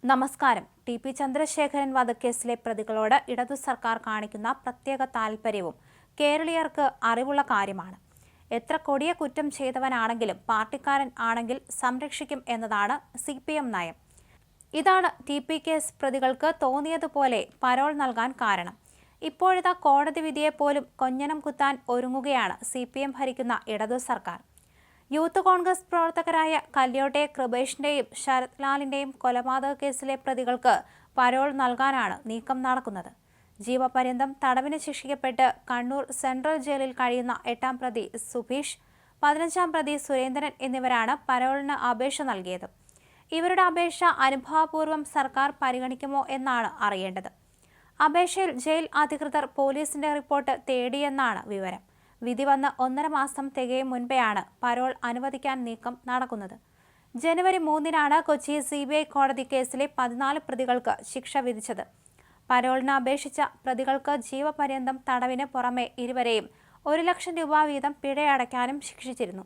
നമസ്കാരം. ടി.പി. ചന്ദ്രശേഖരൻ വധക്കേസിലെ പ്രതികളോട് ഇടതു സർക്കാർ കാണിക്കുന്ന പ്രത്യേക താൽപര്യവും കേരളീയർക്ക് അറിവുള്ള കാര്യമാണ്. എത്ര കൊടിയ കുറ്റം ചെയ്തവനാണെങ്കിലും പാർട്ടിക്കാരൻ ആണെങ്കിൽ സംരക്ഷിക്കും എന്നതാണ് CPM നയം. ഇതാണ് ടി.പി. കേസ് പ്രതികൾക്ക് തോന്നിയതുപോലെ പരോൾ നൽകാൻ കാരണം. ഇപ്പോഴത്തെ കോടതി വിധിയെപ്പോലും കൊഞ്ഞനം കുത്താൻ ഒരുങ്ങുകയാണ് CPM ഭരിക്കുന്ന ഇടതു സർക്കാർ. യൂത്ത് കോൺഗ്രസ് പ്രവർത്തകരായ കല്യോട്ടെ കൃപേഷിന്റെയും ശരത് ലാലിന്റെയും കൊലപാതക കേസിലെ പ്രതികൾക്ക് പരോൾ നൽകാനാണ് നീക്കം നടക്കുന്നത്. ജീവപര്യന്തം തടവിന് ശിക്ഷിക്കപ്പെട്ട് കണ്ണൂർ സെൻട്രൽ ജയിലിൽ കഴിയുന്ന 8ാം പ്രതി സുബീഷ്, 15ാം പ്രതി സുരേന്ദ്രൻ എന്നിവരാണ് പരോളിന് അപേക്ഷ നൽകിയത്. ഇവരുടെ അപേക്ഷ അനുഭാവപൂർവ്വം സർക്കാർ പരിഗണിക്കുമോ എന്നാണ് അറിയേണ്ടത്. അപേക്ഷയിൽ ജയിൽ അധികൃതർ പോലീസിന്റെ റിപ്പോർട്ട് തേടിയെന്നാണ് വിവരം. വിധി വന്ന് 1.5 മാസം തികയും മുൻപെയാണ് പരോൾ അനുവദിക്കാൻ നീക്കം നടക്കുന്നത്. ജനുവരി 3-നാണ് കൊച്ചി CBI കോടതി കേസിലെ 14 പ്രതികൾക്ക് ശിക്ഷ വിധിച്ചത്. പരോളിന് അപേക്ഷിച്ച പ്രതികൾക്ക് ജീവപര്യന്തം തടവിന് പുറമെ ഇരുവരെയും 1 ലക്ഷം രൂപ വീതം പിഴയടയ്ക്കാനും ശിക്ഷിച്ചിരുന്നു.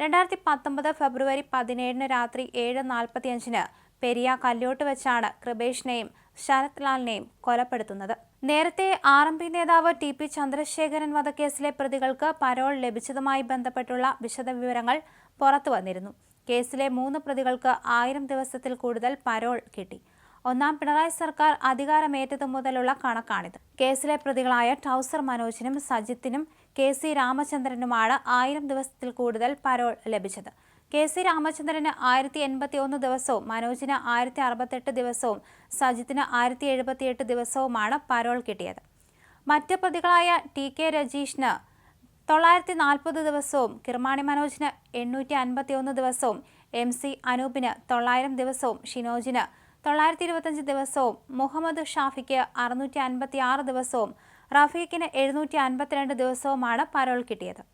2019 ഫെബ്രുവരി 17-ന് രാത്രി 7:45-ന് പെരിയ കല്യോട്ട് വെച്ചാണ് കൃപേഷിനെയും ശരത് ലാലിനെയും കൊലപ്പെടുത്തുന്നത്. നേരത്തെ RMP നേതാവ് ടി.പി. ചന്ദ്രശേഖരൻ വധക്കേസിലെ പ്രതികൾക്ക് പരോൾ ലഭിച്ചതുമായി ബന്ധപ്പെട്ടുള്ള വിശദവിവരങ്ങൾ പുറത്തു വന്നിരുന്നു. കേസിലെ 3 പ്രതികൾക്ക് 1000 ദിവസത്തിൽ കൂടുതൽ പരോൾ കിട്ടി. 1ാം പിണറായി സർക്കാർ അധികാരമേറ്റതു മുതലുള്ള കണക്കാണിത്. കേസിലെ പ്രതികളായ ടൗസർ മനോജിനും സജിത്തിനും KC രാമചന്ദ്രനുമാണ് 1000 ദിവസത്തിൽ കൂടുതൽ പരോൾ ലഭിച്ചത്. KC രാമചന്ദ്രന് 1081 ദിവസവും മനോജിന് 1068 ദിവസവും സജിത്തിന് 1078 ദിവസവുമാണ് പരോൾ കിട്ടിയത്. മറ്റ് പ്രതികളായ TK രജീഷിന് 940 ദിവസവും കിർമാണി മനോജിന് 851 ദിവസവും MC അനൂപിന് 900 ദിവസവും ഷിനോജിന് 925 ദിവസവും മുഹമ്മദ് ഷാഫിക്ക് 656 ദിവസവും റഫീഖിന് 752 ദിവസവുമാണ് പരോൾ കിട്ടിയത്.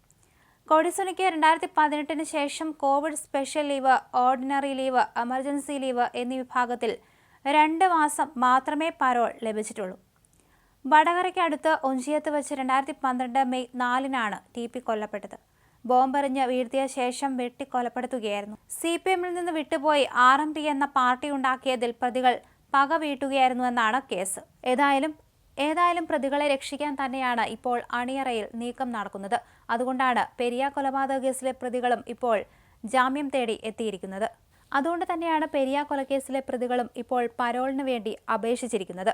കൊടിസുനിക്ക് 2018-ന് ശേഷം Covid special leave, ordinary leave, emergency leave എന്നീ വിഭാഗത്തിൽ 2 മാസം മാത്രമേ പരോൾ ലഭിച്ചിട്ടുള്ളൂ. വടകരയ്ക്കടുത്ത് ഒഞ്ചിയത്ത് വെച്ച് 2012 മെയ് 4-നാണ് TP കൊല്ലപ്പെട്ടത്. ബോംബെറിഞ്ഞ് വീഴ്ത്തിയ ശേഷം വെട്ടിക്കൊലപ്പെടുത്തുകയായിരുന്നു. CPM-ൽ നിന്ന് വിട്ടുപോയി RMP എന്ന പാർട്ടി ഉണ്ടാക്കിയതിൽ പ്രതികൾ പക വീട്ടുകയായിരുന്നുവെന്നാണ് കേസ്. ഏതായാലും പ്രതികളെ രക്ഷിക്കാൻ തന്നെയാണ് ഇപ്പോൾ അണിയറയിൽ നീക്കം നടക്കുന്നത്. അതുകൊണ്ടാണ് പെരിയ കൊലപാതക കേസിലെ പ്രതികളും ഇപ്പോൾ ജാമ്യം തേടി എത്തിയിരിക്കുന്നത്. അതുകൊണ്ട് തന്നെയാണ് പെരിയ കൊലക്കേസിലെ പ്രതികളും ഇപ്പോൾ പരോളിന് വേണ്ടി അപേക്ഷിച്ചിരിക്കുന്നത്.